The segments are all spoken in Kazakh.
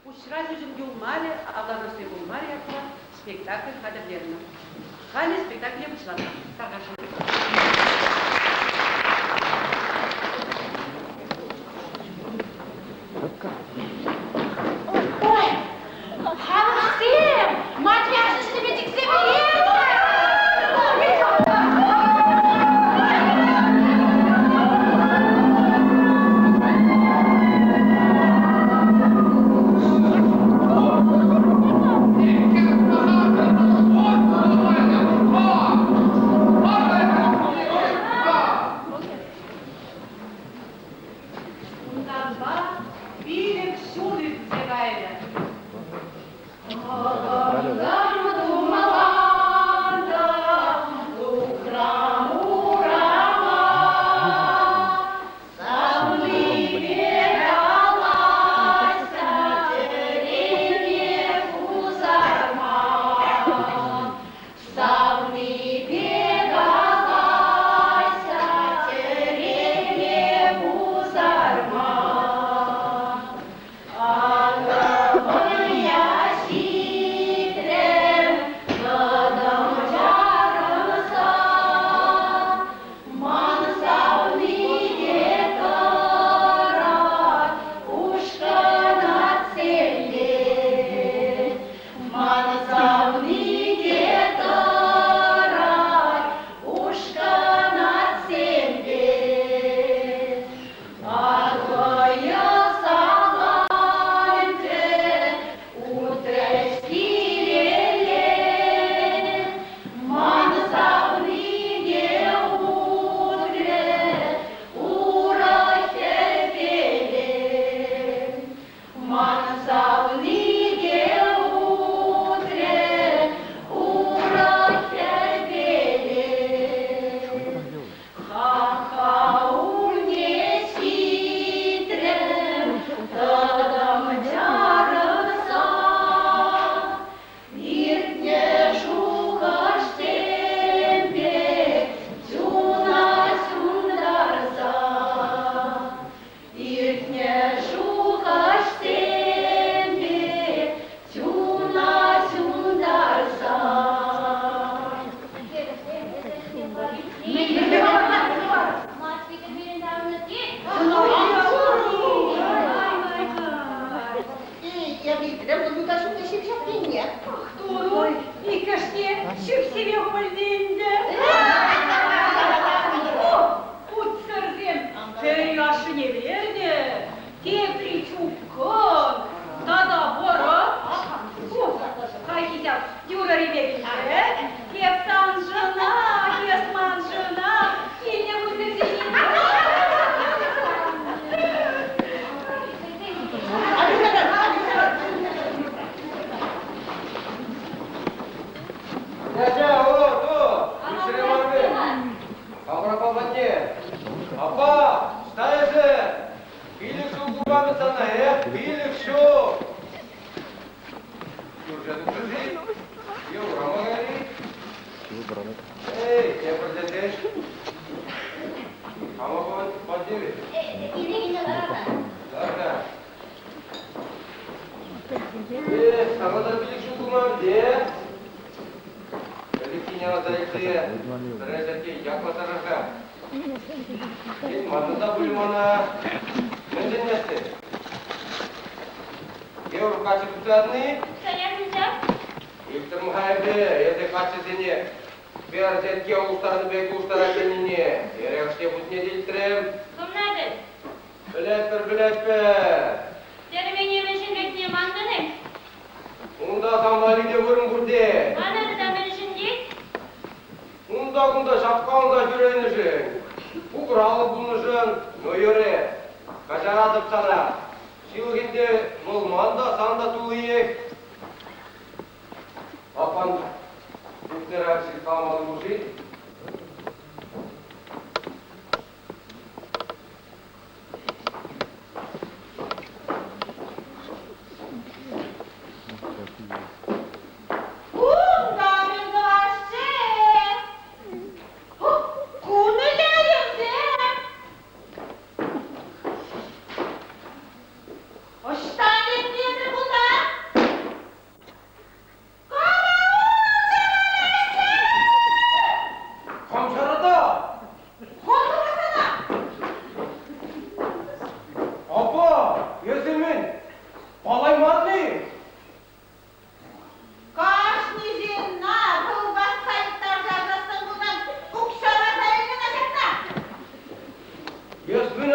Учраз жүзімге умаре, Алланы сый умаре yapılan spektakl kaderlerini. Hali spektakle başladı. Ой, Максим, Матвей, что ж тебе тиксем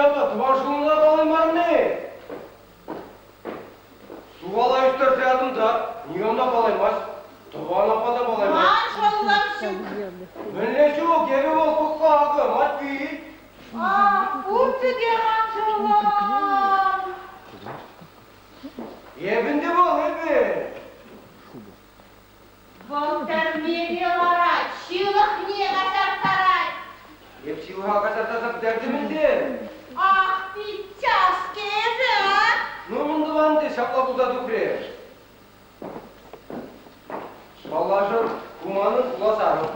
apa, tuvaşlığına balayım var ne? Su balay üstler sayalım da, niye onda balaymaz? Tuvan apa da balaymaz. Maşallah. Ben ne şu, gebe ol kokla ağı, matbi. Kurtu de maşallah. Evinde bol, evi. Volter medialara, çığlık niye kaçartaray? Hep çivuğa kaçartasak derdimizde. Bir ças kezi. Numundu lan de, şapla buzadı bre. Vallahi kumanın kula sarım.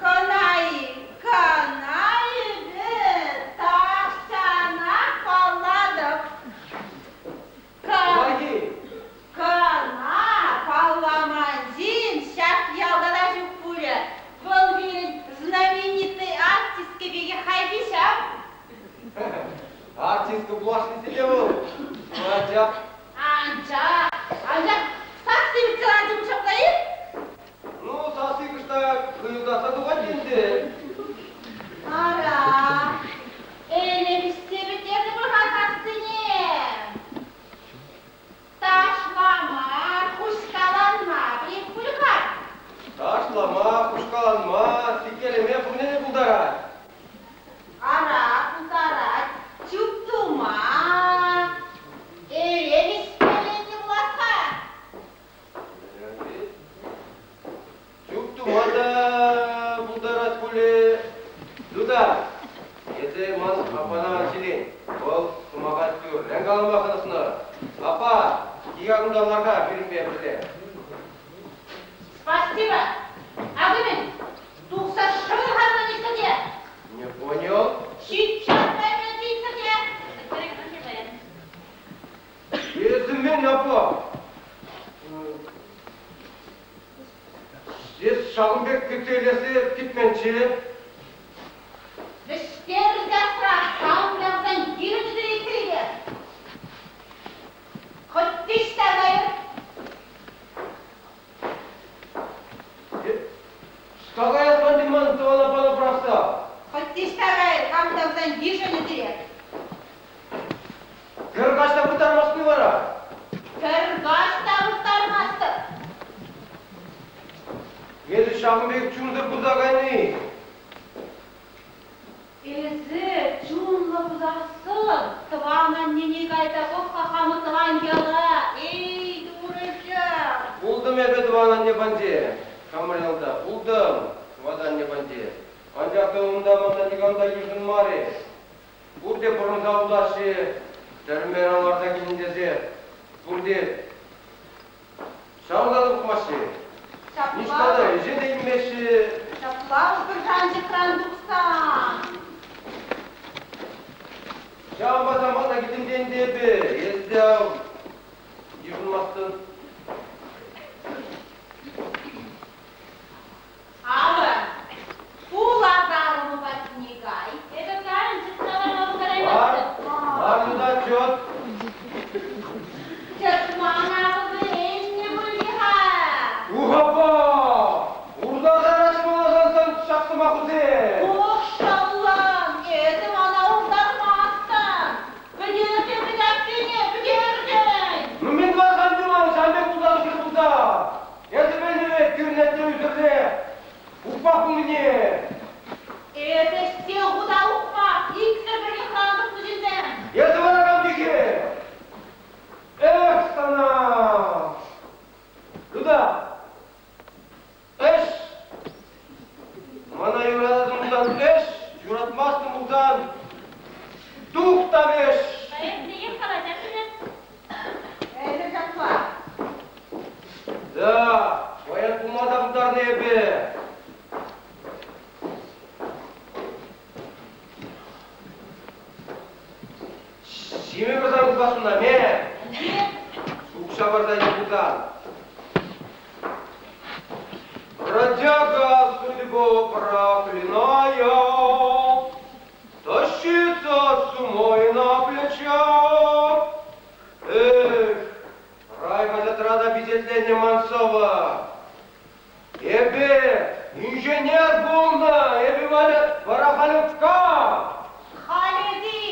Kanayı, taşçana kalladım. Vallahi. Kana, Палламазин, шаг ялгада жукпуля. Был ведь знаменитый артист кебеге хайбишам. Артистка булашницы de bu. Acap. Ancak, saksıyı kıracım çaplayıp. Ну, сасыгышта кыйылдаса туган енді. Ара, öyle bir sebepleri bu hatasını. Taşlama, kuşkalanma, bir kulkar. Ташлама, кушкаланма, сикелеме, bu ne buldara? Ara, kutarak, çuktuma. Öyle bir sebepleri bulasa. Чуктумада, булдарат пуле. Дуда, ете ман апана ачилин. Ол сумага түр, ренгалама ханасына. Апа, кигагындаларга беринбе бирде. Спасибо. Агымен, тухса шырғанын естіде. Не понял? Сейчас поймете естіде. Езіммен, апа. Сіз Шалымбек кетелесі кетменші. Діштерді сұрақ сауындардан ерінді екілігі. Құттишті ғайыр. Шкаға ятқан деман туана пана бұрақса. Құттишті ғайыр, қамдаудан ержені дирек. Кырғашта бұтармасыны бара. Кірғашта ұстармасы. Еді Шалымбек чүңді бұзағайны. Езі, чунлы бұзақсың. Тыванан нене қайта қоққа қамы тыван келі. Ей, дұрышы. Buldum ebe duvanan ne bence. Kameralda buldum. Duvadan ne bence. Ancak doğumda manda liganda yüzün mari. Burada pornoza ulaşı. Termeralarda gidince burada. Şavlalı kumaşı. Niştada yüzü değinmeşi. Şaplar kırkancı kranduksan. Şamba zamanda gidince ebe. Ezde yıkılmazsın. Abi, пуладарому подснегай. Это кажется, что Var. Var yudan çöt. Çırpmanağızı eline bulgiha. Uhapa! Urda karışmalarsan sen şaksıma kuzi. Maşallah, edim ana uzatmazsın. Bugünü bugürdün. Mümin varsan divan, sen de kullanışır burada. Ezi beni kürnette üzerine. Ufak mı ne? Это все куда упак, иксер бірге қандық бүжінден. Ezi var agam diki. Sana. Duda. Eş. Mana yuradın buradan eş. Yuratmazsın buradan. Tuhta beş. Bayık neyin kalacaksınız? Edir жатма. Да, баян кумада будар не бе. Шиме базар кубасында ме? Сукша барда не будан. Бродяга судьбу проклиная, тащится сумой на плечах. Эх, райга затрада безветления Мансова. Эбе, инженер бомна, эбе валя Варахалевка. Халиди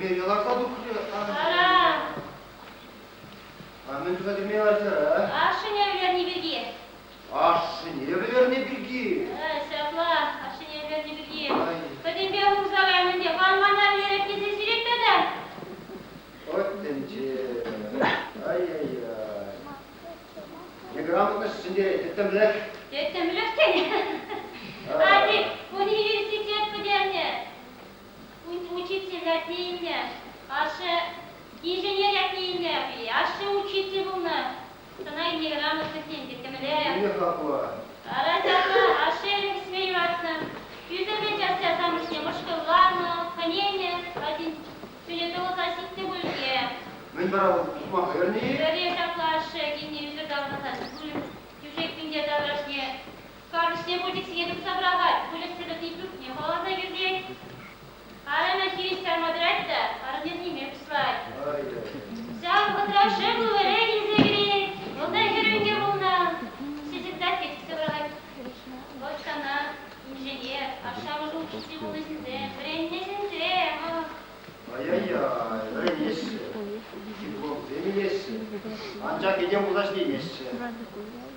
Береларда духлы. Ара, Анын туга демей арсара. ашынерлеріне бірге. Ашы нерверне бірге. Сапла, ашынерлеріне бірге. Ай. Кәдімбе ұзағаймын деп, алманар еріп кесе сүйректеді. Оттенче. Ай-яй-яй. Неграмотность içinde tettemler. Еттім біліктен. Ади, университет бүдерне. Учитель дейіне. Ашы инженер дейіне. Ашы учитель бұлны. Сынай неграмотностен теттімілер. Не хапла. Аразапа, ашы еріп смею атсын. Yüzüme cazı atamıştım, ушкалланы, конене, один сөйлеті отасикті бөлге. Мен барабыз Усман верни. Бәрі жақлашы, кенне yüzі давнатасы, бөлім жүжекпінде даврашне. Карышне бөлік сігедіп сабрағат, бөлік сіліті бүкне, холодна кердек. Арана хиристер мадрайда, арнезниме післай. Ай-яй. Сял қыдрашы бұл вәрегін зегірек, ондай жүрінге болна. Сезіктар кетіп сабрағат. Почтана, инженер, акшамы жыл учитель бұл өзінде, біреннесінде. Ай-яй-яй, вернеші. Кипол земелеші. Анча кеден бұлаш деймеші.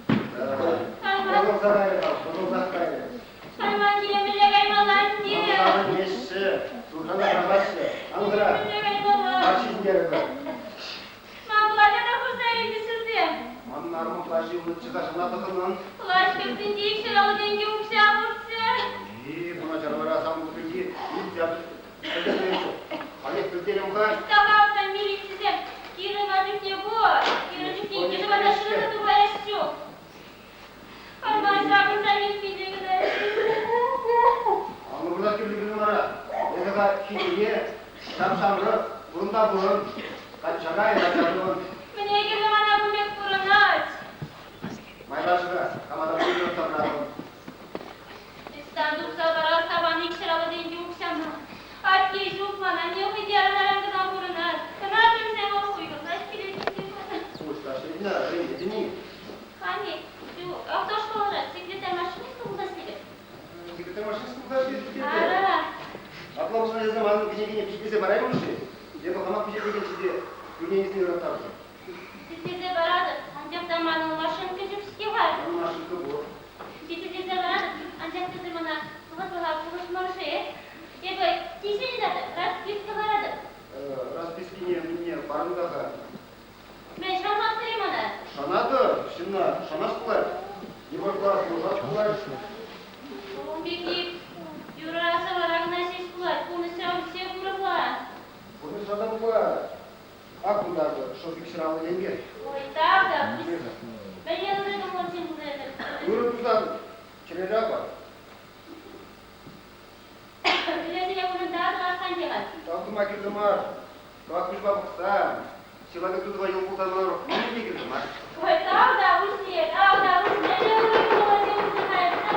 Қолың сарайы қал, қолың заққайды. Сайман келемілі қаймалан де. Қолың еші, тұрғанда қағашы. Аңғыра, қаршызгері бар. Мамлада да құрсайынды сізде. Манын армын қашы ұмытшы қашынатықынан. Құлаш көптен дейікшір алы денге ұқша құрсы. Бұна жарбар асам бұтынги, үт зябы. Алек білдерім қан. Ставался милицизем. Киры вадюкне бор. Киры жүкне кені вадашыны тұға әсю. Арман сағын сәмін пейдегі да Аңы бұлар кірлігінің ара. Едіға кейіне, шап-шамры, бұрында бұрын. Қаншағай, қаншағын. Міне кені ғана бұмек бұрынат. Майдашыға, қамадан бұрын табырадым. İstanbul sabara sabahın ilk sıralı deyince uçsam. Artık uçmana ne okuyacağım arasından burunlar. Kanatım sen o uygunlar kireçli falan. Uçtaşlarına, reyledini. Hani şu avtoşkolara sekreter maşinist mi ulaştırdı? Секретарь машинасы бұлар жетіп Ара. Абламызға жазам, аңын кенегіне пішкесе барайым ұшы. Дебі қамақ пішек деген сізде көрнеңізіне өріп табызым. Sizde vardı. Ancak zamanın maşın küçük var. Аңын машинка бұл. Sizde vardı. Ancak kızım ona kılıklığa kılıçmarışı. Ебай, тисмени дады, расписка барады. Расписки не, мне барындағы. Мен шамастырым аны. Шанады, шына, шанас бұлар. Не бар бұлар, бұлар бұлар. Он бекип, юрасы барағына сес бұлар, көні сау все бұрыплар. Бұны шадан бұлар. Ақ бұларды, шофик шыралы енге. Ой, так да, пусть. Ben yanındaydım onun için buradaydım. Buyurun tuzadım. Çileler var. Bilesine bunun daha da arkan gelin. Takıma girdim var. Bakmış babıksa. Силовик тут водил полтора рук. Не girdim var. Ой, так да, успех, так да, успех. Я уже не узнается.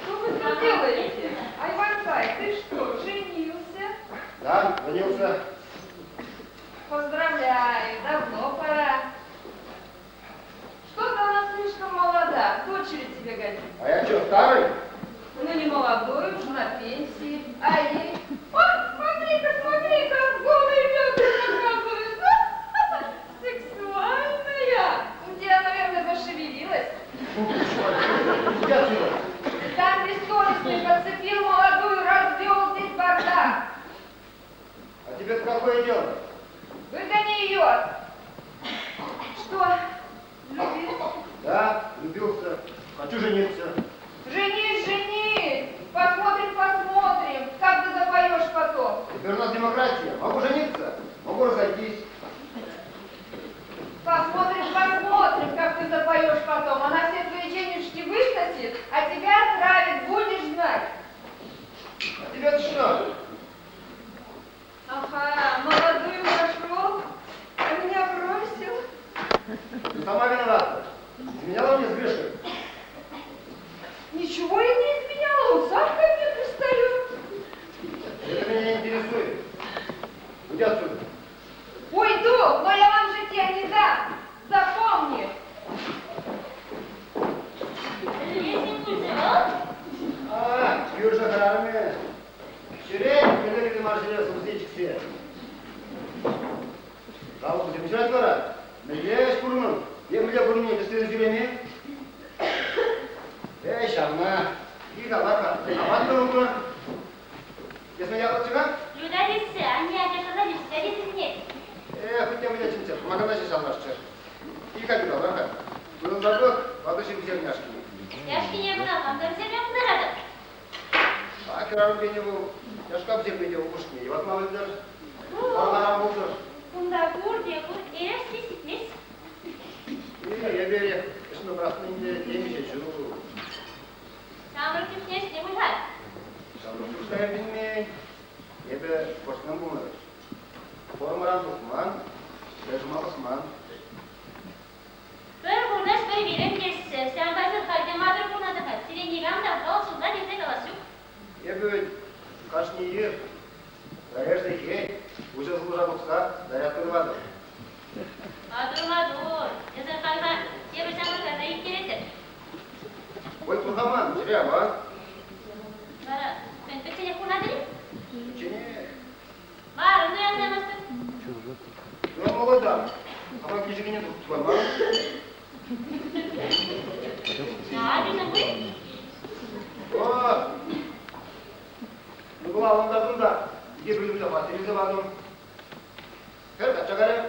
Что вы тут делаете? Айвантай, ты что, женился? Да, женился. Поздравляю, давно пора. Что-то она слишком молода, дочери тебе годится. А я что, старый? Ну не молодой, уж на пенсии. А ей? Ой, смотри-ка, голый ребенок оказывается. Сексуальная. Где она, наверное, зашевелилась. Иди отсюда. Там бессовестный подцепил молодую, развел здесь бардак. А тебе какое дело? Выгони ее. Что, любил? Да, любился. Хочу жениться. Женись, женись. Посмотрим, как ты запоешь потом. Теперь у нас демократия. Могу жениться, могу разойтись. Посмотрим, как ты запоешь потом. Она все твои денежки высосет, а тебя отравит, будешь знать. А тебе-то что? Ага, молодую нашел, а меня бросил. Ты сама виновата. Изменяла мне с Гришкой. Ничего я не изменяла, он сам ко мне пристает. Это меня не интересует. Уйди отсюда. Уйду, но я вам житья не дам. Запомни. Лесенку взял? Юрша Харарме. Сюрей, когда ты маршиля сумсичи. Ивановна, Николака, а вот кто? Если я вот сюда? Люда десе, они оказались в столице нет. Хотя бы я чем-то, помогала сейчас аллашча. И как это, ага? Был забыл, подушим все няшки. Яшки не было, вам там все прям зарада. А краю не был, я шкаф себе видел в ушке, и вот мама даже, она был. Кунда курде, эш сиситнес. Я беру, если мы просто не мешаю. Самыр küçnес не бульхат. Şuraya binmeyin. Ebe başından bulunur. Formaran tutman, rejima basman. Bir burdaş bir birim geçse, sen bazı kaldemadır buna da kat. Sire nigam da olsun da destek alasın. Ebe kaç niye? Dayarsa ki, uca zıvıra baksa, dayatları vardır. Adırma dur. Yazar kalma. Ebe samır kadar ilk gerektir. Oy kurhaman, şuraya bak. Bara, ben peçene kunadır. İçine, Var, onu yanlamasın. yok mu da? Ama küçükünü tutmam. Ne yapıyorsun bu? Oh! Bu alımdadım da, iki bölümde fatihimize vardım. Her kaçak arayım.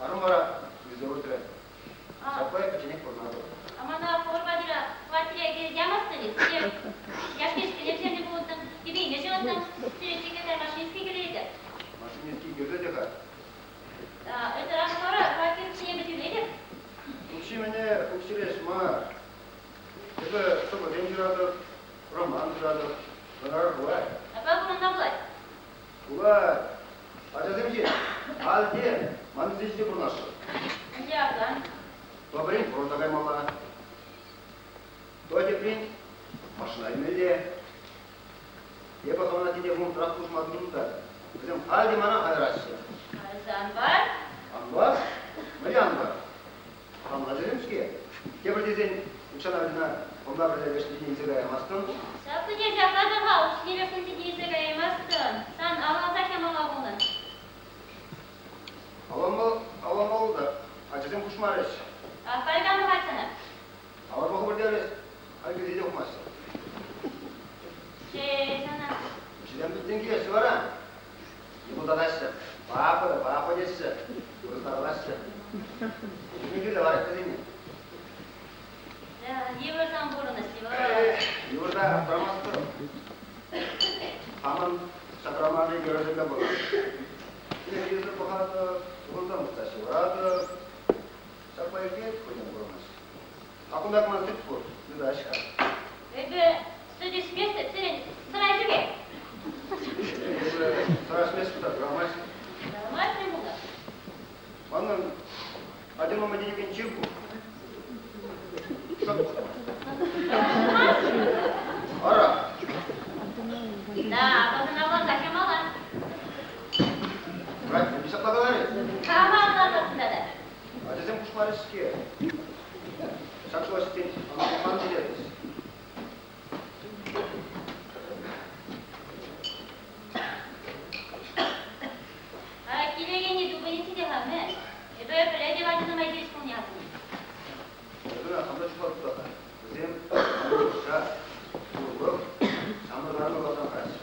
Arım var, bize ortaya. Sapaya kaçınek kurmadı. Ama da formadira, fatire gelmezsiniz. Yaş geçti, hepsini buldum. Gibi ne şoldum? Sürekli kadar maşinski geliydi. Машинистский гюрза дека. Это раз sonra fatire yemedim. Учи меня, учились, ма. Это чтобы день жрады, роман жрады, бунар бувай. Apa bunun da bulay? Бувай. А жазымчи, алде, манзичти бурнашы. Önce ablan. Добрин, протагай мала. Тоти прин, машина имелде. Еба хана тиде бун трактуш мадминда. Bizim halde mana hayraşı. Azan var. Anvar, Marian var. Anladın ki, kemer dizin uçan adına onlar böyle geçtiğini izleyemezsin. Sapı cezakladın ha, uçliyorsun ki izleyemezsin. Sen Allah'a kemal abunun. Avamalı da, acizim kuşmarış. Kalkan mı kaçsana? Avar bakı bir deriz, herkes iyice okumazsın. Sana. Çiğdem bittin ki yesi var ha. Yıkıldan açsın, bağapı geçsin, kuruzlar açsın. Çünkü de var ettiğini. Yıvırsan burnu siva. Yurda duramazsın. Hamın sakramanı görecekler bu. Bir yüzü bakardı, bundan muhtaşı vardı. Saklayı git, koyun kurmaz. Aklında akman tık bu, bir de aşağı. Ebe, sütü spestek, senin sırayı gibi. Сразу место громадь. Нормально было? Он один мама денег чирку. Ара. Да, потом Allah'a kemal. Брат, не согласовали? Kemal da da. А затем кушмарические. Сакшу ассистент, она команду делает. Kilogeni dubinisi de hamle. Böyle belediye başkanı meclis konu yaptı. Öbür akamda şu var burada. Bizim şah, kurgu, samırlarına bakan karşı.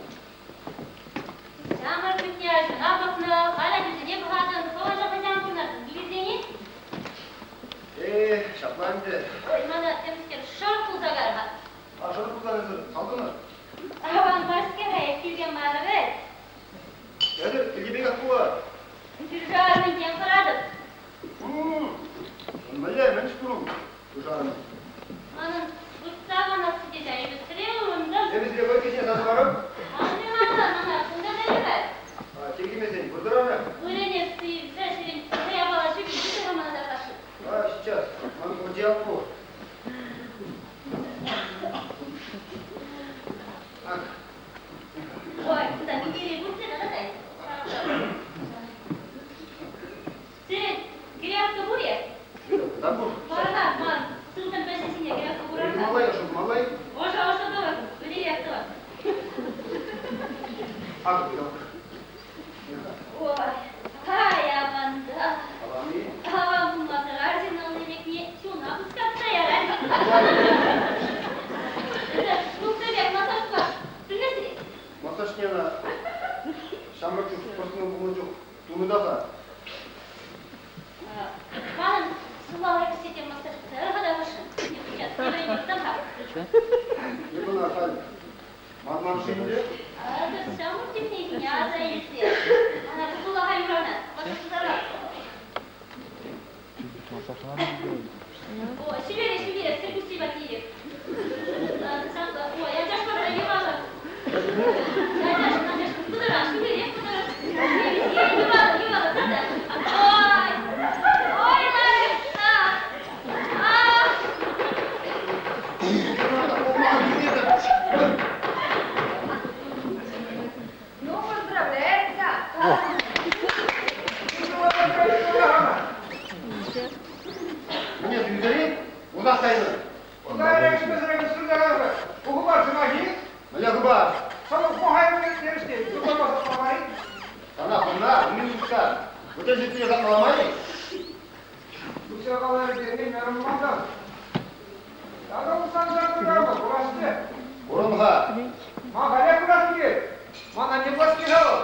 Samar Türkiye'si, Abaklı, hala yüzüne bu kadın, savaşa kaçan bunların. Bildiğiniz? Şaplandı. Bana demişler, şort bulsa galiba. Aşırı kullanılır. Saldı mı? Avan maskara, kilgen bana ver. Nedir? İlgi bir kapı var. Türkçe'nin yankıladım. Mallar, ben çıkıyorum. Kuşağını. Onun tutsağı nasıl geçer? Götürüyorum da. Biz de böyle geçen sazı varım. Anne, bunda ne var? Çekilmesin, burada mı? Böyle nefsi, seçirin, buraya balaşıp, bir zamana da kaçır. Сейчас. Он уделку. Ой, куда не перебудьте, надо дать. Sen, giriyorsun buraya. Забур. Var, sınıfın beşincisinde giriyorsun buraya. Малай, ошо, малай. Oşa doğru, öyle yaptı var. Ак, yok. Ой, hay amanda. Алами. Hava bulması, arjinal yemek niye? Şuna kıskatsa yarar. Ne bunlar hal? Manman şeyinde. Çamur tipini ya da iyisi. Ana kula hayvanı. Bakışlara. O şimdi sırkısı bakayım. Sen o yaş para yuvalı. Yaş kudura şimdi kudura. Yuvalı zaten. Oy. Oy lan. Ну, поздравляется. Мне двигали, у нас тайна. Udaire şüphesine sürüyorlar. Bu var sınavı. Моя губа. Sana bu hayvanı demişti. Tutamazsa tutmayı. Она полна, минутка. Вот эти тебе заломали. Bu sevkaları diye yarım maldan. Daha bu sancağı durarma. Burası. Урунга. Ma kale burası ki. Mana ne baş ki ha?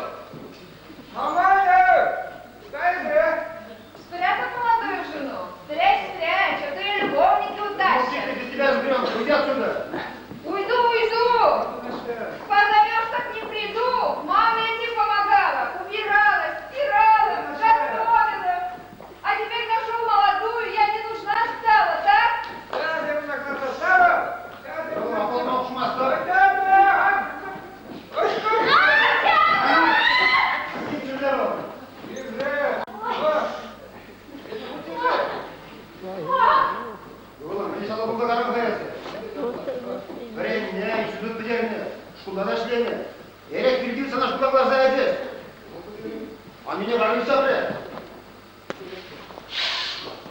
Mama ya. Dayı. Спрятал молодую жену. Спрячь, спрячь, а то и любовники Мы утащат. без тебя разберем. Уйди отсюда. Уйду, уйду. Позовешь, так не приду. Мама идти помогала, убиралась, стирала, готовила. А теперь нашел молодую, я не нужна стала, так? Ya demin akıllı sağ. Ya demin Апол наушмаста. Иди сюда. Oğlum, beni sana burada karım kayası. Время, не, сюда потеряно. Школа нашли. Эрек перебился на школу глаза одет. А меня говорили собрать.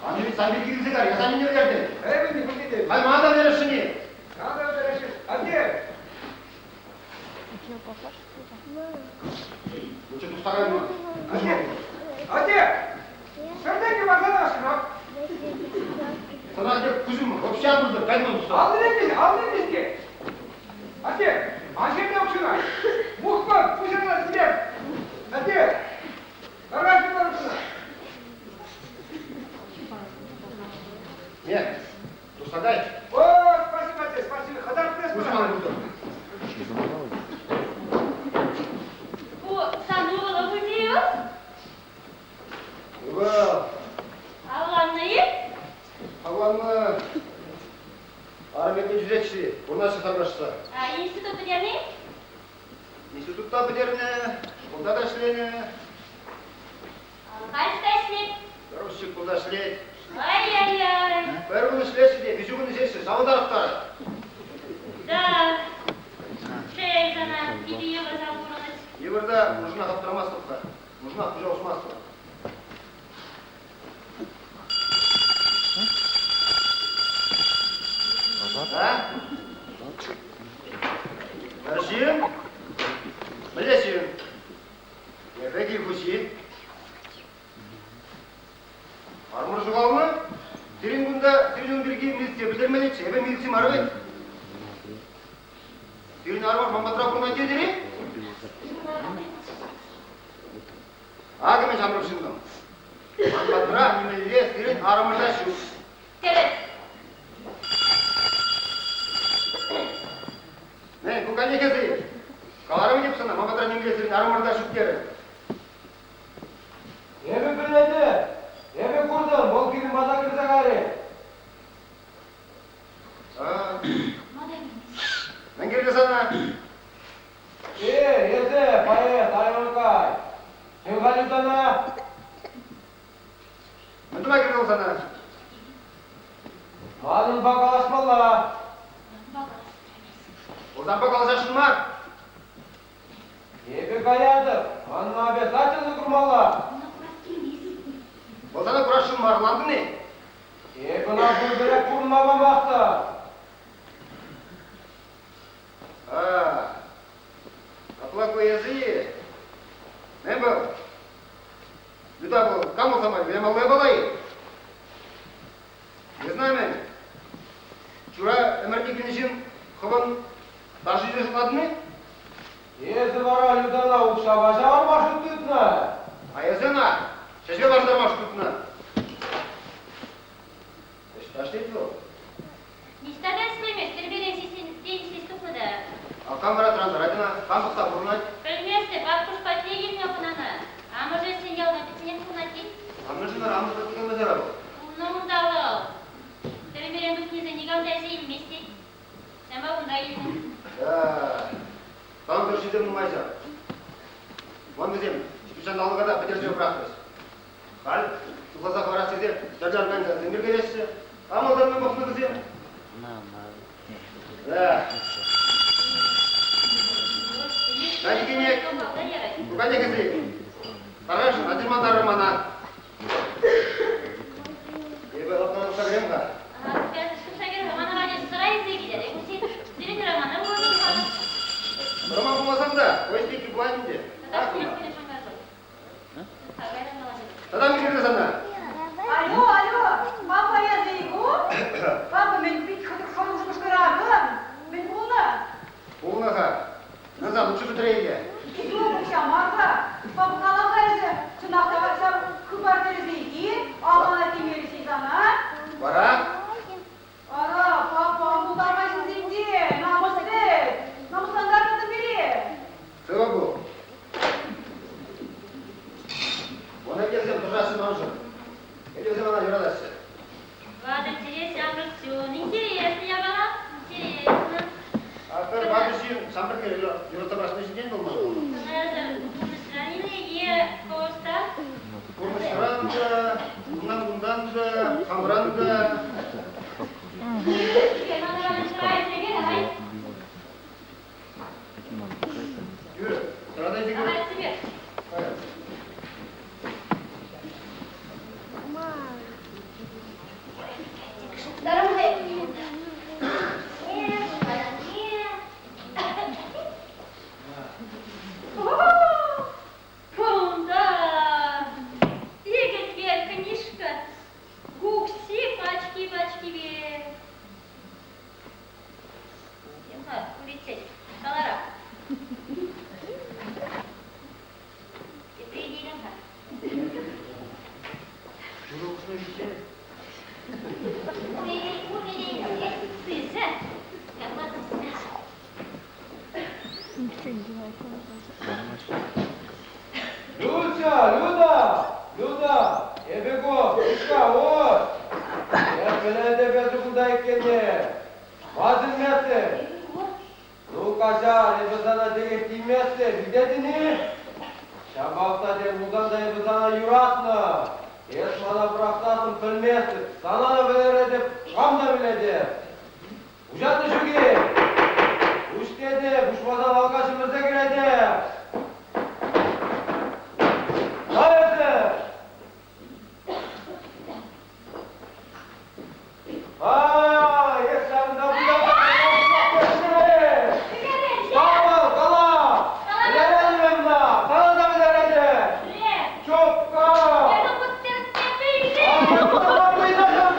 Они ведь сами перебился, я сами не верю. Ай, мада мне решили. Ну что, тут вторая минута? Sana de kuzum, hopşan burada, kaymam usta. Нет, тут садай. Кузьма burada. Bu sandığı vuruyor. Ulan, Avlanmayı. Havanlı. Armiyete cürekçi, bunlar çıkarmışlar. İnstitut yani. İnstitutta bitirine, şkolda da işleyene. Kaçtaşlık. Короче, куда шлеть? Ай-яй-яй. Первый шлеть себе, визюгу не здесь, самодаров-то. Да. Şey sana gidiyor zamanımız. Еврда нужна автомастовка, нужна пожалуйста масло. Да? Держим. Білесің. Ерреге көші. Армыр жұғалыны. Терен күнда терен бірге милиция білдермелетші. Әбе милиция марвет. Терен армыр маматыра құрмай дедері. Ağabeyin çamuruşundan. Mamatıra nimeliye terен armırda şu. Evet. Ne, bu kalye kezi. Kalarımı yap sana, mamatıra nimeliye terен armırda şu deri. Evi bilmedi. Evi kurdum. Bol gibi maza kırsa gari. Ben geldi sana. Yese, paye, tayvan kay. Sen kalim sana. Ben de geldi sana. Malın bak alaşmalla. Oradan bak alacaksın var. Evi kayadır. Hanım abi saçını kurmalla. O sana kuraşın var, landı ne? Evi nasıl börek kurmama bakta. Kapıla koyazı. Ne bu? Bir daha bu, kamu samay, benim Allah'a balayı. Не знаю, мен. Вчера эмердик нишин хован даже идешь ладны? Esi vara yudana uşa başa var başın tutma. А я зена, шешке башта машкутна. Что ж ты делал? Нистадан слымет, тербелен Камера трандар, айтына, камбықта бұрынай. Білместі, бақпыш патлеген мекінаны. Амыр жесен ялына бітінен құнати. Амнышынар, амнышынар деген мәзер абы. Ұлнымындалы. Тірімерен бүкнезе негамда әсейін мести. Сәмба бұнда елдің. Там бір шеден мұмайса. Вон бізем, шпишанды алғада бітірсе бұрақтырыз. Қал, сұлғаза қара сезе, жаржар мәнді зімбір кересісі. Амалдармен бұқны бізем. Надекенек, бұқане кезек. Қарашын, адырмандары мана. Ебі ғылқынан ұстар қа? Роман болмасам да, ойстеки бұлайын де. Тадам керді санда? Алло, папа, я заигу? Папа, мен бит қырық жұмыс көрадым. Мен бұлны. Бұлныға. Назар, лучше бітірейге. Yok şamarda. Papa kalakaydı. Çınakta açsam kıpar terezeydi. Ağlana kemerisi sana. Бара. Ara papa mudarmasın zindi. Namuslu. Namuslandarmadın biri. Sıva bu. Ona gelsem durasın onşun. Geliyorsa bana yoradasın. Ладно, интересно, все. Интересно, я была. Интересно. Afer bakışın, samper geliyor. Yurtta başına işin olmaz. Kurmuşturan da, bundan da, kamuran da. Yürü, sırada yürü. Hayır. Люда, ебего, пушка, вот. Я беледе безугunda ekkeni. Mazilmesi. Ну, kaşar, sana degek dinmesi, bildedini. Şabakta de buradan da sana yuratlı. Es bana bıraktasın bilmesi. Sana da bilir edip, kam da biledi. Uşatlı şu ki. Uş dedi, uçmadan alkaşımıza giredi. Hayırdır? Haa, yaşamda bu da Tamam, kala. Bilemedim da. Sana da bilemedim. Çok kala. Aa, bu da bilemedim.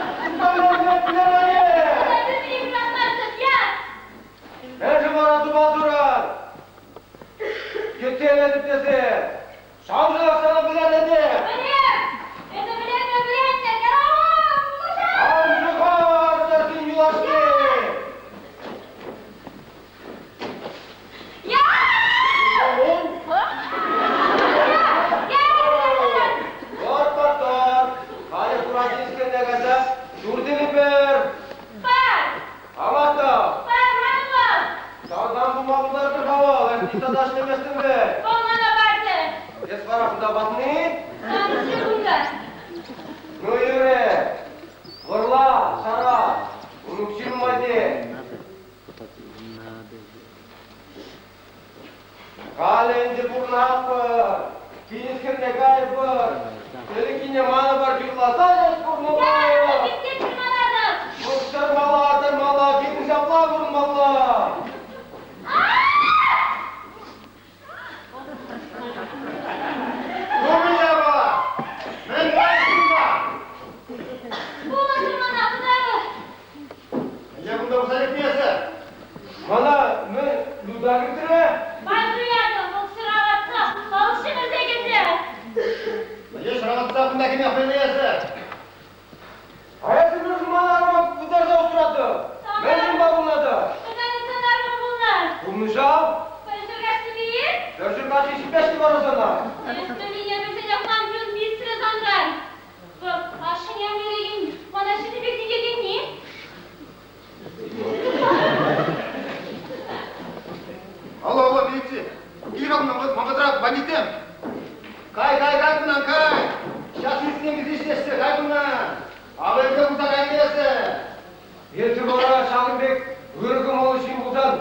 Ертіп ора Шалымбек өрігім ол үшін бұлдан.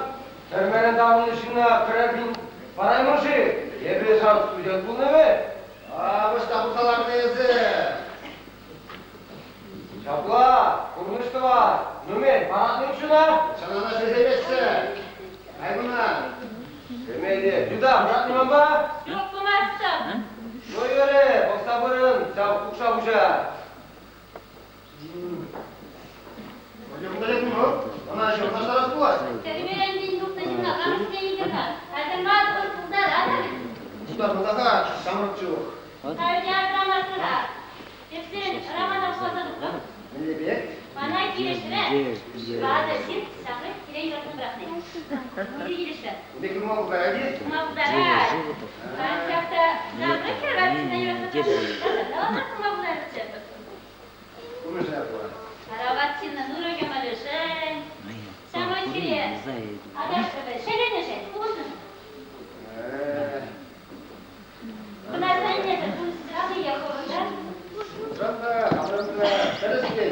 Түрменен дауын ішіне кірәбін бараймыншы. Ебе шан студент бұл неме? Башта бұқалардың езі. Шапла, құрнышты бар. Нүмен, баратын үшіна? Шанана сөз емесі. Айбына. Демейді, жүда, баратын ба? Жоқ болмастым. Ну ере, бақса бұрын, сау құқша бұша. Бұнда летін мұ? Она еще ұнашарас болады. Термелен дейін тоқташына қамысына егерді. Әлдірмат құрсыздар, адыр. Ұстар мұндаға самұрып жоқ. Тәуде атырамасыға. Епсен, рамадан қосадық ба? Міне бек. Бана келешірі. Бады сен сақы керей жатын бірақтай. Өте келеші. Бек мұма бұлдар әде? Құма бұдара. Қаншақта жабы кербатысына үйрәтіп Далата құма бұдар өтеді. Бұны жай болады. Карабатсина нұрыға малышын. Самой кере. Адашқы шәленешен. Құғысын. Бұна сәнеті құнсыз ағыя қорында. Тұранда, қамырында, сәресінде.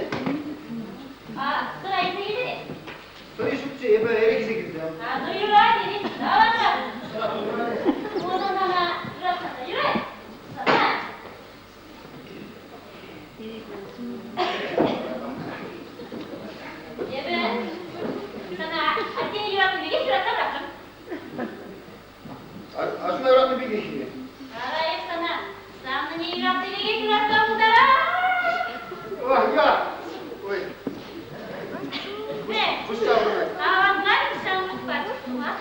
Сұрайсы келеді. Той шүпче, ебі әрекесе келді. Ну юра, деді. Далата. Одан ана жүрасында юра. Сана. Ебі, сана әттен юратын беге жүрата бұрақтым. Ашына ұратны бек ешіне. Арайып сана, самны не юраты беге жүрата бұдара. Ой, я! Ой, Бе, құш жауырына. аванлар самлық бар. Тума,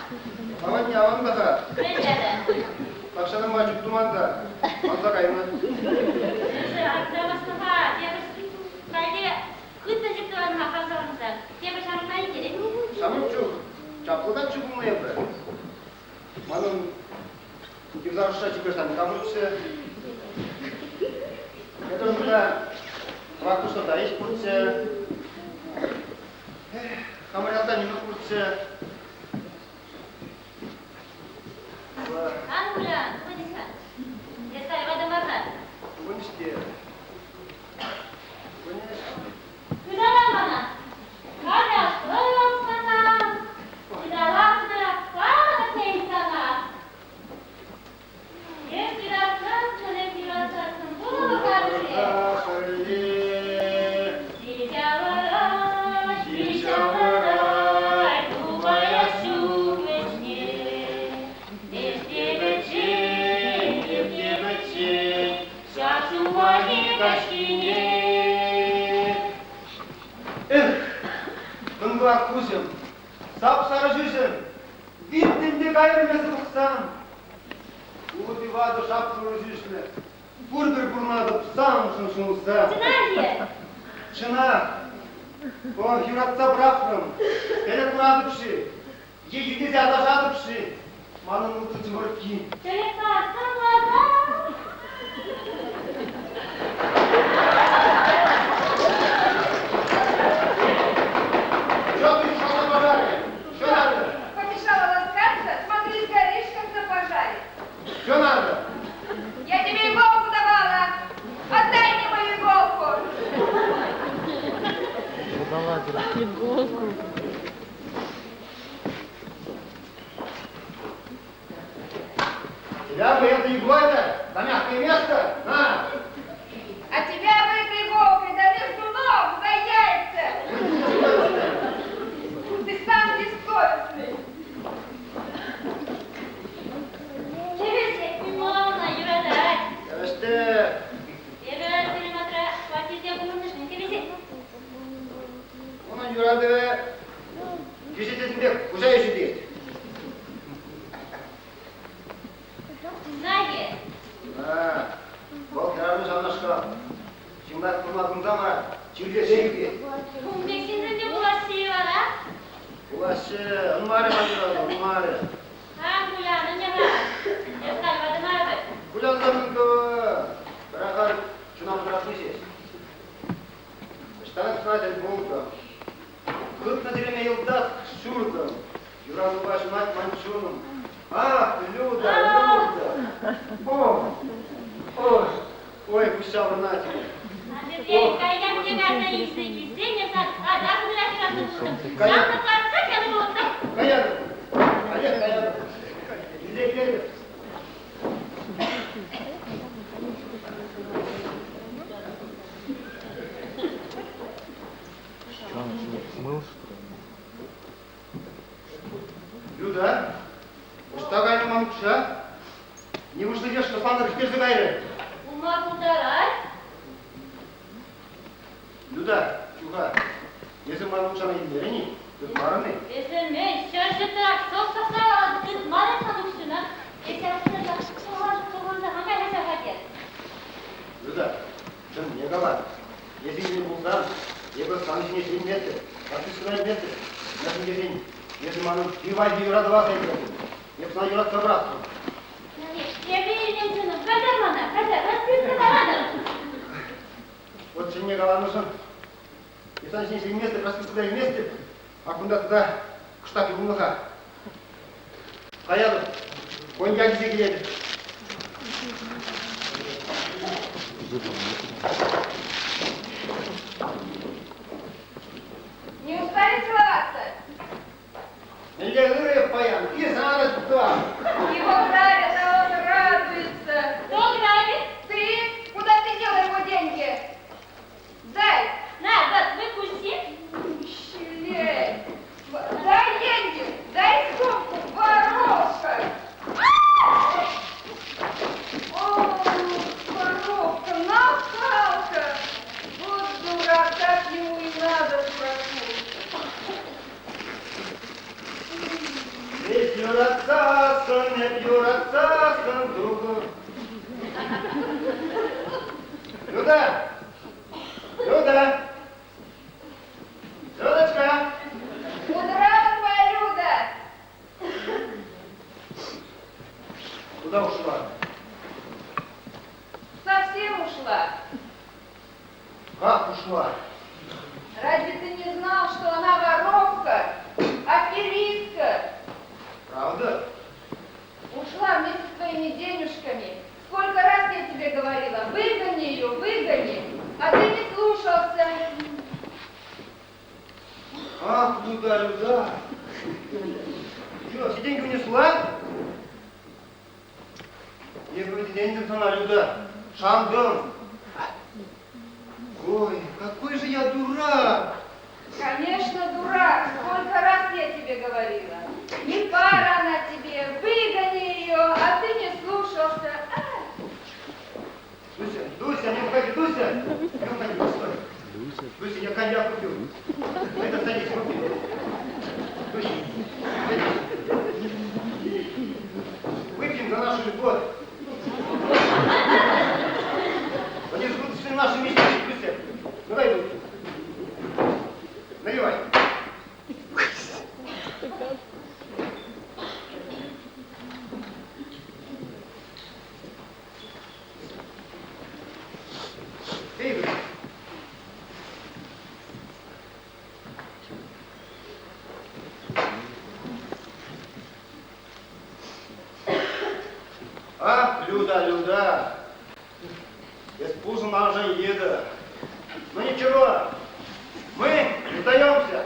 Маған не аван бақа. бәледі. Қақшаның ма жүк думанда. Мазда қайма. Өзі ақтамастыға, дебірсі қайде күтті жүкті бадыма қамсағыңыздар. Дебір шамықтайын керек. Самұрып жоқ. Чапылдан жүгімі ебі. Маның юзарыша жүкерсаны қамырыпсы. Кетірімді вақытышта да еш құртсы. Қамырялда неміз құртсы. Ануля, кудиса? Естай бадымарда. Бүгін іште. Бүгін іште. Күдалам бана. Қада, қылым сана. Күдалапты, қада сен сана. Ес күдалсын, күліп күдалсын, бұл қарсы. Бұнға көзім, сап-сары жүзім, биттінде қайырмесі бұқсам. Ұлы-дивады шап-сұры жүзіне, бір-бір бұрнады бұсам шын-шынызда. Чынайы. Чына, о, юратса бұрақырым, әлі тұрады піші, егеде адашады піші, маның ұлты жымыр кейін. Çocuklar, sınırlarda. Что ты еще на пожаре? Что надо? Помешала ласкаться, смотри, сгоришь, как на пожаре. Что надо? Я тебе иголку давала. Отдай мне мою иголку. Иголку. Тебя бы этой иглой-то на мягкое место, на! А тебя бы этой иголкой да между ног за яйца. Ты сам бессовестный. Çevirse, kulağına yürüder. Işte, Evvel perimetre, vakitde bulunmuşsun. Çevirse. onun yuradı yüzütesinde kuşa yüzütü. Знаете, Ha, bol kararmış anlaşka. Şimdi kurmadığında ama çivriye çekti. kumbeksizinde bulaşığı var ha? Ulaşı, onları bandıralım, onları. Ha, kulağına ne var? Eftal badım abi. Kulağından da bırakar, şuna bırakmışız. Штаны снайдер болды. Көп назираме елдат шурдым. Юраны баш мать манчуным. Ах, Люда, Люда. Ой, ой, пуща врнать. Hadi Yüzeyim, kaygan bir yerden yüzeyim. Yüzeyim, daha güzel bir buldum. Şansa sarsak yanım oldu. Kayalım. Hadi kayalım. Bize gidelim. Мы устроим. Люда, что гайна мамукша? Не вышла девушка, пандер, теперь за гайры. Umak udarar. Люда, чуха, если мамукша на измерении, то смараны. Eselme, şaşırtarak çok sasla kızmalı sanmışsın ha. Esasında soğanla hemen hesap et. Люда, ты мне говори, если не булсан, я бы сам не шли вместе, как ты сказал вместе, на следующий день, если ману пивать и радоваться, я бы снова собраться. Я верю canım, kader bana, kader, rahatsız bana. Вот что мне говори нужно, если они шли вместе, просто туда вместе, а куда туда, к штабу Гумаха. Каяды, он дядя едет. Не устали целоваться? Нельзя гыры паян, и сразу туда. Его грабят, а он радуется. Кто грабит? Ты? Куда ты дела его деньги? Дай! На, вот, выкуси. Щелей! Дай деньги! Дай сумку! Воровка! О, воровка! Нахалка! Вот дурак, так ему и надо, дураку! Ведь юрацасон, нет юрацасон, другу. Люда! Люда! Людочка! Удрала твоя Люда! Куда ушла? Совсем ушла. Как ушла? Разве ты не знал, что она воровка, аферистка? Правда? Ушла вместе с твоими денежками. Сколько раз я тебе говорила, выгони ее, выгони, а ты не слушался. Ах, Люда, Люда! Что, все деньги унесла? Я говорю, деньги она, Люда. Шандон. Ой, какой же я дурак! Конечно, дурак. Сколько раз я тебе говорила. Не пара она тебе, выгони ее, а ты не слушался. Дуся, Дуся, не уходи, Дуся! Не уходи, постой. Дуся, я коньяк купил. Это садись, купил. Дуся, садись. Выпьем за нашу любовь. Они сбудутся наши мечты, Дуся. Давай, Дуся. Наливай. Эй, Дуся. Ах, Люда, Люда, испужена уже еда. Ну ничего, мы не сдаемся.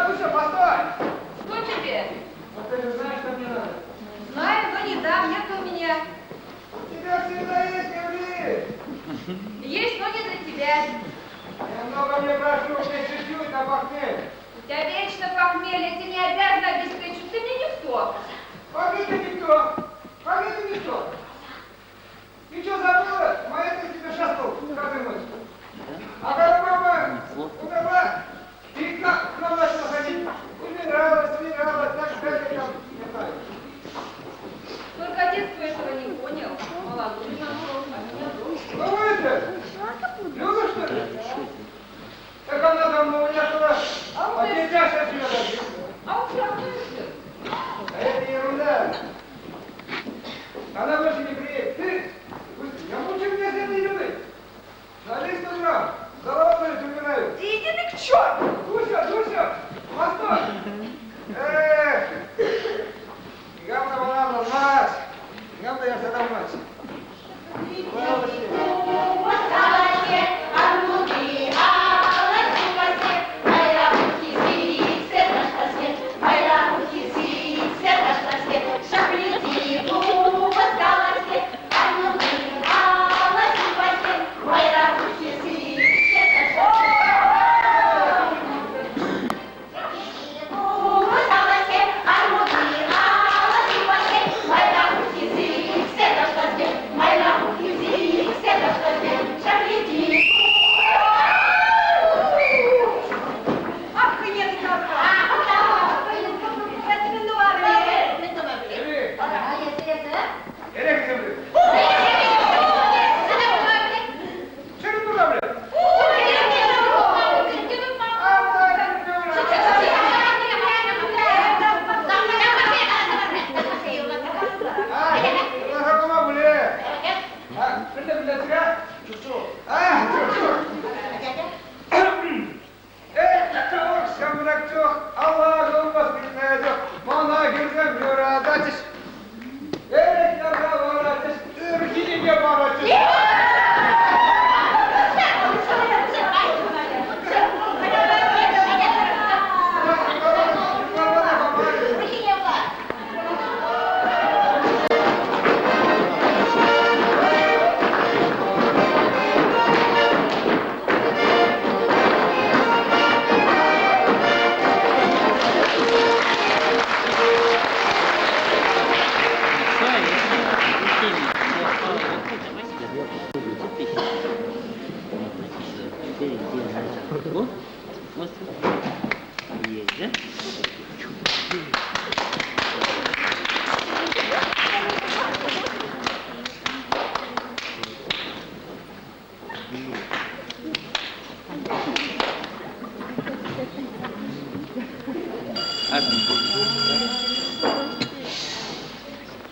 Дуся, постой! Что тебе? А ты же знаешь, что мне надо. Знаю, но не дам, нет у меня. У тебя всегда есть, не ври! Есть, но не для тебя. Я много не прошу, мне чуть-чуть на похмелье. У тебя вечно похмелье, ты не обязана обеспечить, ты мне никто. Как это никто? что? Ты что забыла? Моя ты тебе шастал, каждую ночь. А когда мама умерла, ты к нам начала ходить. Умиралась, так далее, там, не знаю. Только отец твой этого не понял. Молодой нашел, а меня дочь. Ну это, Люда, что ли? Так она там у меня туда, а дитя сейчас живет. А он все равно ждет. А это ерунда. Она больше не приедет. Ты, я мучу меня с этой Людой. Налей 100 грамм, голова болит, умираю. Иди ты к черту! Дуся, Восток! Эх, явно банана, мать! Явно я всегда мать.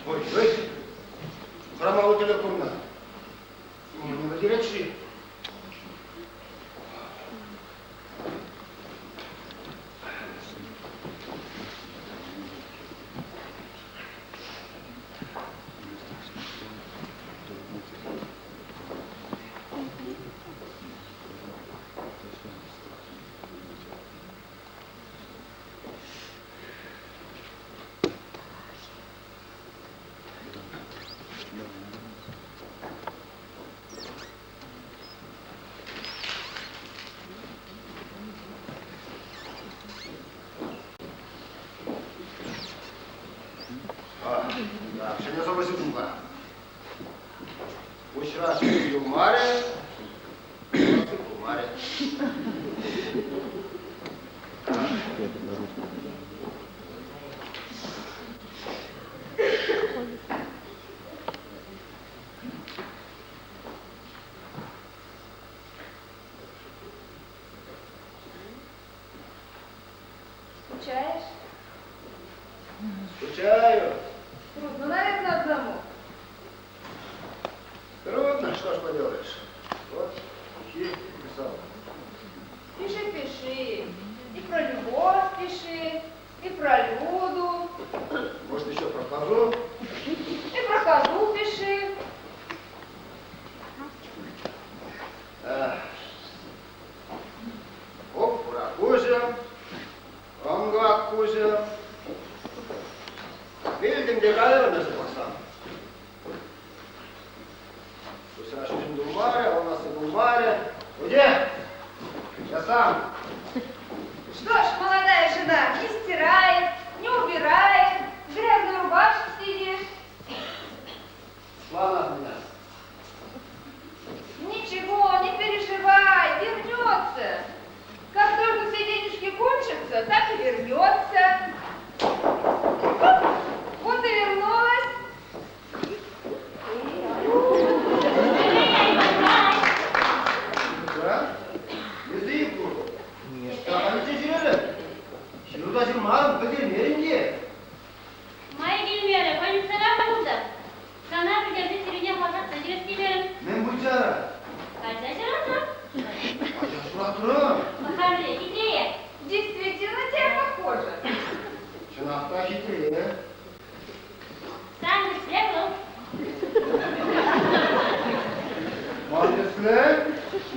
Ой, хромал телефон. Не потеряешь. Так, ще не забудьте. Ось раз у Маре, у Маре. Скучаешь? Скучаю. Трудно, наверное, одному. Трудно, что ж поделаешь. Вот, стихи писал. Пиши. И про любовь пиши, и про Люду, Может, еще про козу? и про козу пиши. Оп, Ракузя, Ангакузя. Bildim de galiba nasıl baksam. Bu сена жизнь Думаре, а у нас и Думаре. Где? Я сам. Что ж, молодая жена не стирает, не убирает, в грязной рубашке сидишь. Қайда жүрасың? Шура тұрым. Махамбет, хитрее. Действительно тебе похоже. Шынақта хитрее. Сам слепл. Молодецлі.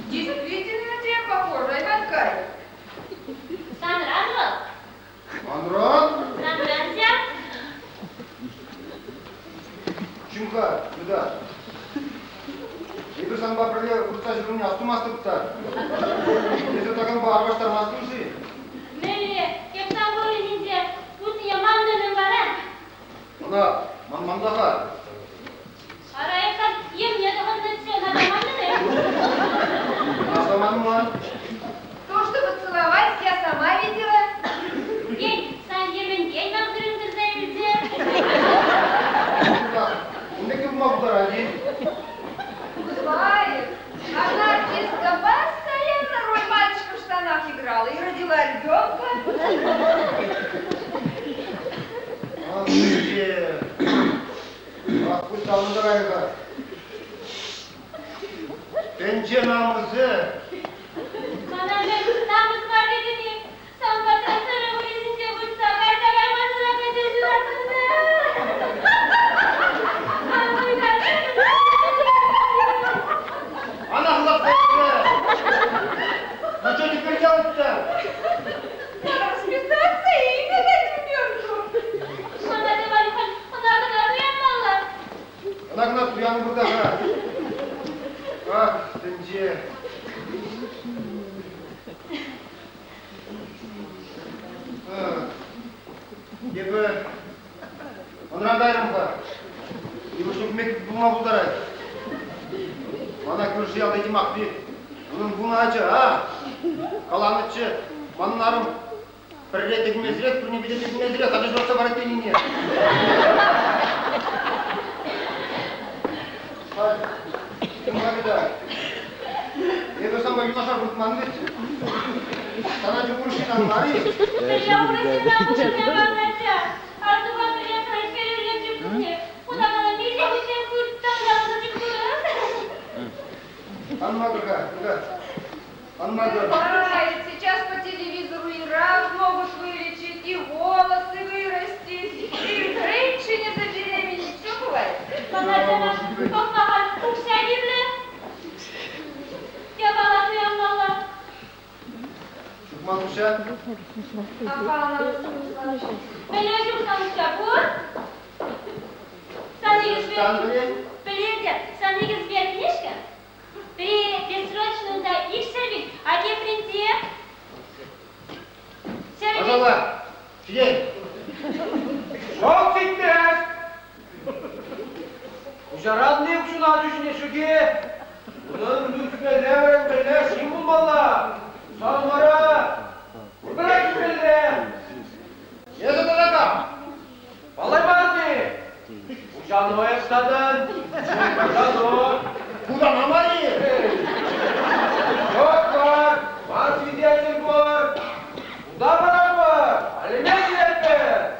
Действительно тебе похоже, Айванкай. Сам разыл. Андрон. Сам разя. Чумка, сюда. Егер сан бапырле ұрса жүріне астымасты бұттар. Езі тағын ба арбаштар мастымсы. Мейлі, кептан бойынінде бұты ямандының бары. Она мандаға. Арайықтан ем не тұғынды түсен адамандыны. Асаманым ма? То, чтобы целовать, я сама видела. Ей, сан емін ей мағдырын тұрзайылды. Ondaki bu mağdur Ali? Знаешь, одна артистка постоянно роль мальчика в штанах играла и родила ребенка. Anlıcı. Bak bu savundur ayıga. Bence namızı. Bana ben namız var dediğini, san patrasları bu izince butsa, kayda vermezsine kaçırsın aslında. Ana Allah bekle. Bu çocuk bir yavuttı. Надо расписаться и имя дать ребенку. Bana de balıkın, ona kadar uyanmalı. Ana kadar uyanı burada ha. Ah bence. Gibi. Ondan da ayrım var. Yumuşak mektup bulma buldaray. Bana görüşü aldı iki makbi. Bunun bunu acı ha. Kalanıtçı. Manlarım. Bir rete gümezirek, birine bir de gümezirek. Adı yoksa var ettiğin niye? Hadi. Kim var bir daha? Evresen ben yunaşar kurtmanı geçsin. Sana cumhuruşuyla var ya. Yavrusundan bu yamanlarca. Artık ben bir yakayı verirle cümlesi. Ona bana bir de bir şey kurttan yalnız çıkıyoruz. Анна Гурга, Гурга. Анна Гурга. Ай, сейчас по телевизору и рак могут вылечить, и волосы вырастить, и женщине забеременеть. Все бывает. Bana canım, kokmahan, kuşa girdi. Yabalat uyanmalı. Çıkmaz uşak. Ben özüm sanmışlar bu. Sen ne yüz Sen verdin? bile. Bilirdim, sen ne yüz verdin eşkin? При бессрочном их сервис, а где прийти? Сервис. Azala. Fidel. Çok siktir! Uşaran ne kuşuna düşüne şu ki? Bunun lütfen devren böyle şim bulmalı. Sanmara. Bırak şüpheli. Yazı da laka. Vallahi vardı. Uşağını o yaksadın. Uşağını o. Buradan amari. Çok var. Var свидетель var. Куда пора var? Алимент директор.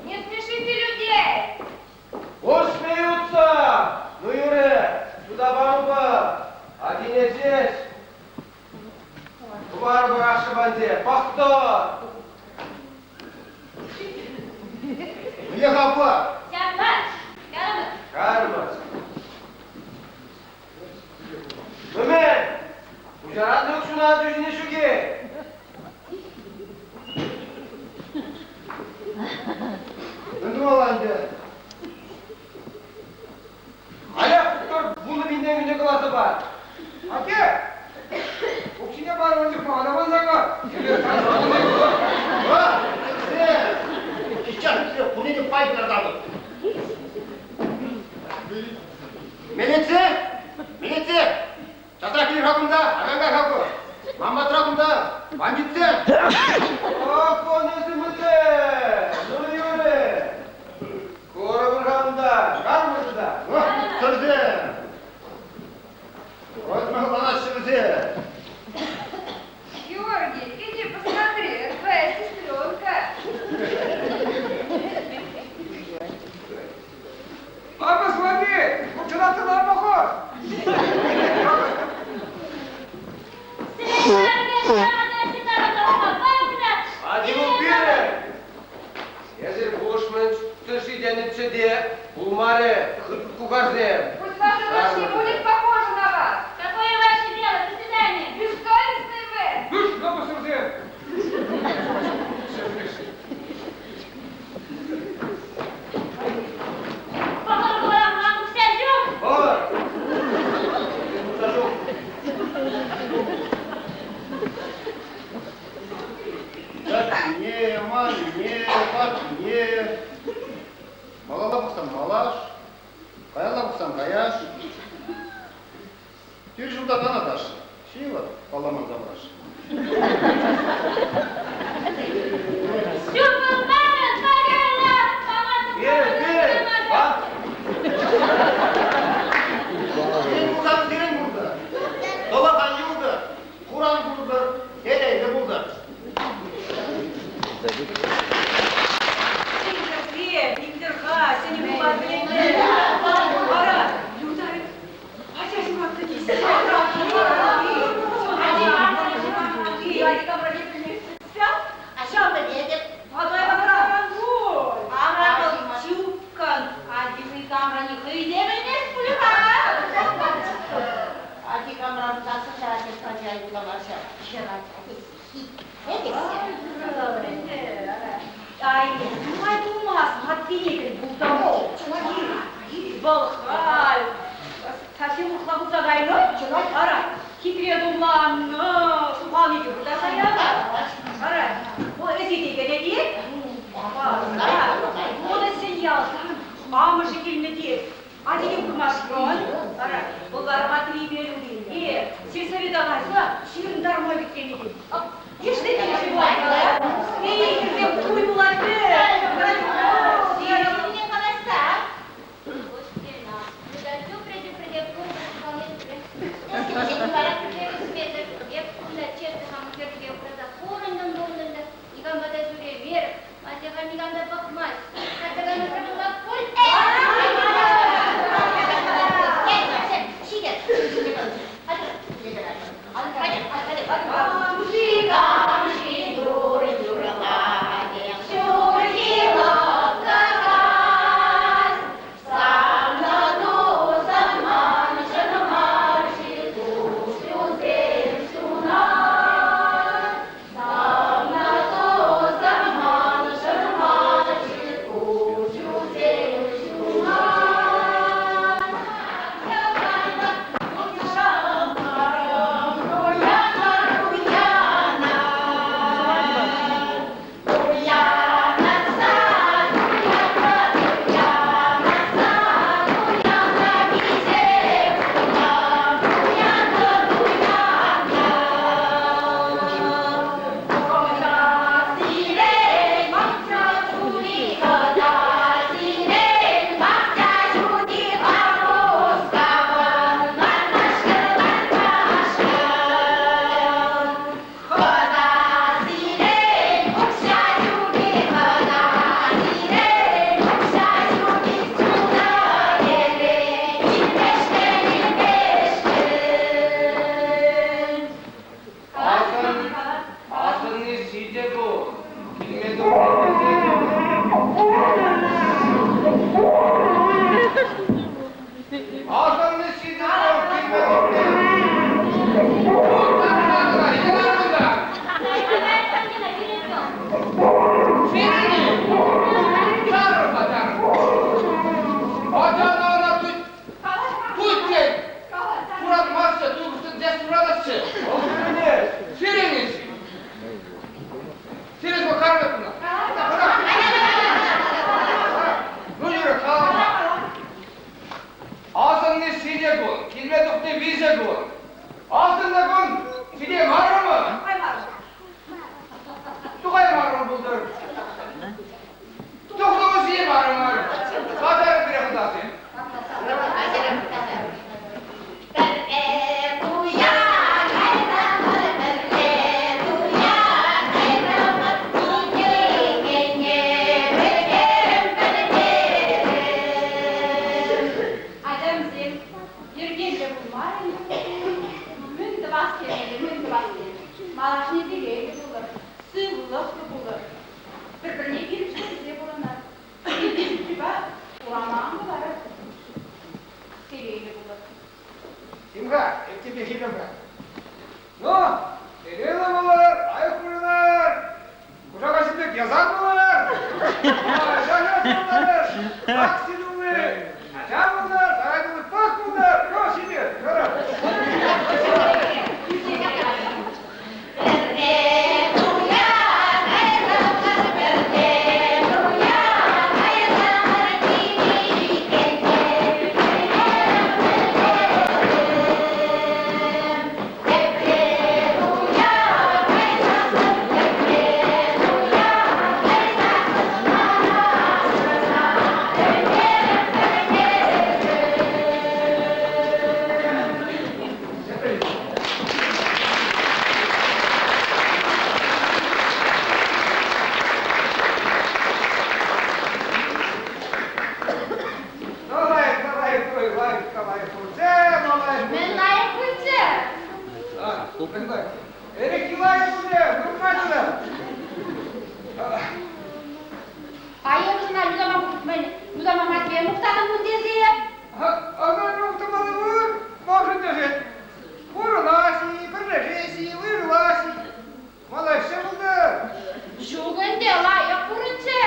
Не смешите людей. Уж смеются. Ну, Юрий, сюда бомба. Один не здесь. Var mı Akşeban'da? Baktı. Niye kapı? Yapmaz. Yaramaz. Karmaz. Mehmet. Ucaran yok şuna düşüne şu ki. Döndüm olaydı. Ayak tutur. Bunu binden günde klası var. Ake! Okşine bari önce bağlaman zaga. Ha? Size. Сейчас size bunu da paylar da alın. Militsi. Militsi. Çatrakili hakkında. Aganga hakkı. Mahmut hakkında. Banditsi. Ох, он изымыты! Ну, Юрий! Koruğunda, karmızda. Ha? Sözde. Koytma bana sözde. Георгий, иди посмотри, это твоя сестренка. Папа, смотри, куда ты нам похож? Bir жылдан ана ташы. Шейі бар, баламан замыраш. Şukurlar, saygılar, Verin, bak. Senin buradan senin burada. Dolakan yıldı. Kur'an kurdu. Nereydi burada? Викторға, сені бұлар біледі. Ара, Юрдай, ачасын бақты дейсің. Hadi kamera getirmeyeceksin. Aşağı dedim. Hadi kamera. Амракыл чуккан, адимы камрани хыйдеменес пулха. Ади камраны тасы шарасет пачай буламаша. Шарат. Ay, думай bulmaz. Haddi nedir burada o? Balhal. Taşı mutla bu zadaylı. Ara. Kibriye dumanlı. Suhani gibi da sayarlar. Ara. Bu eziyete ne diye? Bu da sen yazdan. Mama şekilde diye. Hadi yapılmazsın. Ara. Bunlar madri verildi. Sesleri dalarsa şirin darma bittiğini. İşte bir şey var. İyi ki duydular ki. Мне холоста. Гостина. Дадю предупредить, если не пора предупредить, я куда честно вам говорю, про хоронен долларда, и там вода жюри вверх, а те они там да бахмать. Это когда пробила пуль. Эрекилай уже, нормально. А я вже знаю, Люда Матвія, Мухтана Мундезія. Ага, ну, то малый может даже куруласи, прилежеси, вырваси. Малайша буда. Жуган дела, я куроче.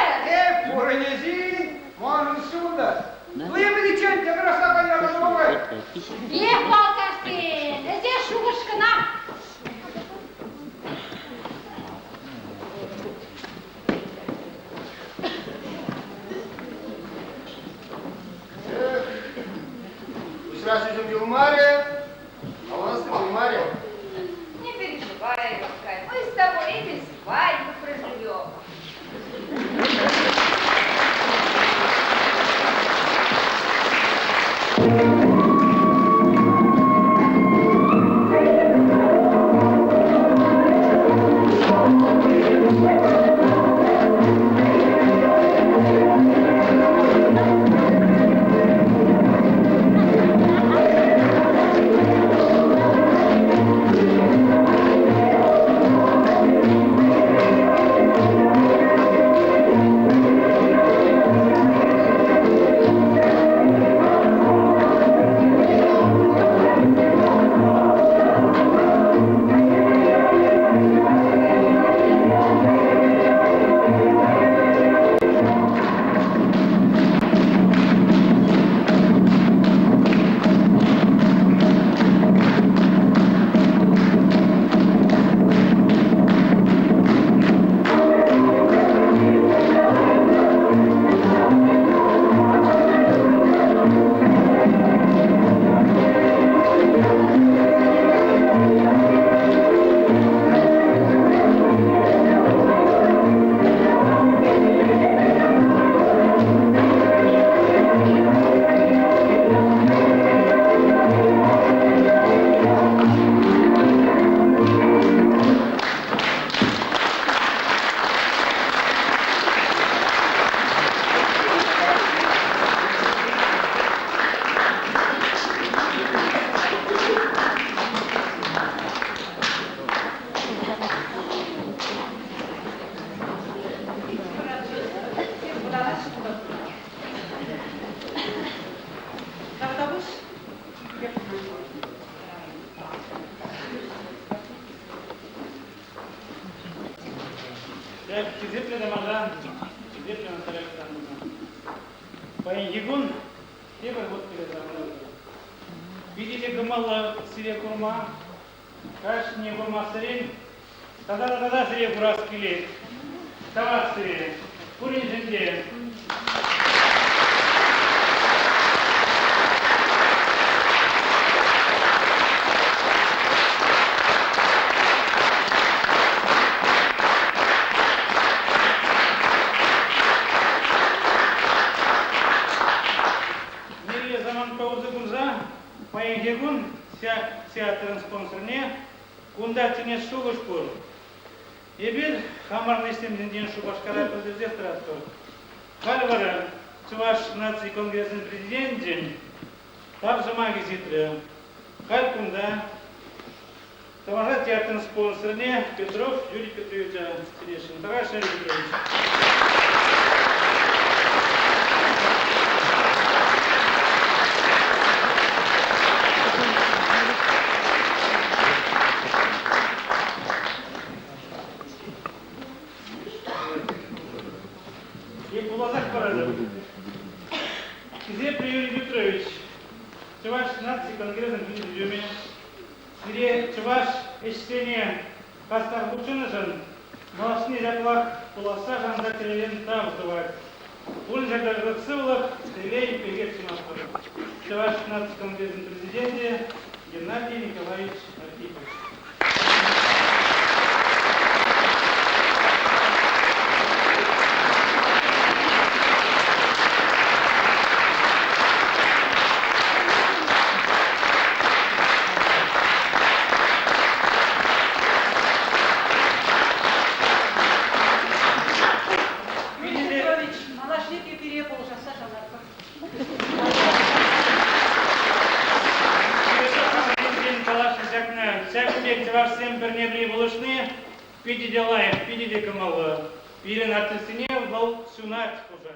Куренези, может сюда. Ну, я медичен, я красава, я разумаю. Ех, балкашты, здесь шугашкана. Вчера сидим в Юмаре, а у нас в Юмаре. Не переживай, Иванка, мы с тобой и без свадьбы проживем. Егун, первый год перед нами. Видели гымалла сире курма, каш не курма сирен, тогда сире курас килет, тавак сире, курин жинде. Егун, театрын спонсорне, кунда тіне шуғыш бұл. Ебір, хамарны істемден шубашкара президент тұрады. Қалвара, Чуваш нации конгрессын президентін, также магазитры. Қаль кунда, тамаға театрын спонсорне Петров Юрий Петрович Терешин. Тараш Юрий Петрович. Юрий Петрович, Чуваш нации конгрессом президиуме, сире Чуваш эштене кастар бучынышын, малашны жаплак пуласа жанда телелен тавздывать. Ун жагдагы сывлых, телей пегет симаспыр. Чуваш нации конгрессом президенте Геннадий Николаевич Архипович. барсем пернебри булышны, пиди делаем, пиди де камалы. Пирен артысыне был сюнат уже.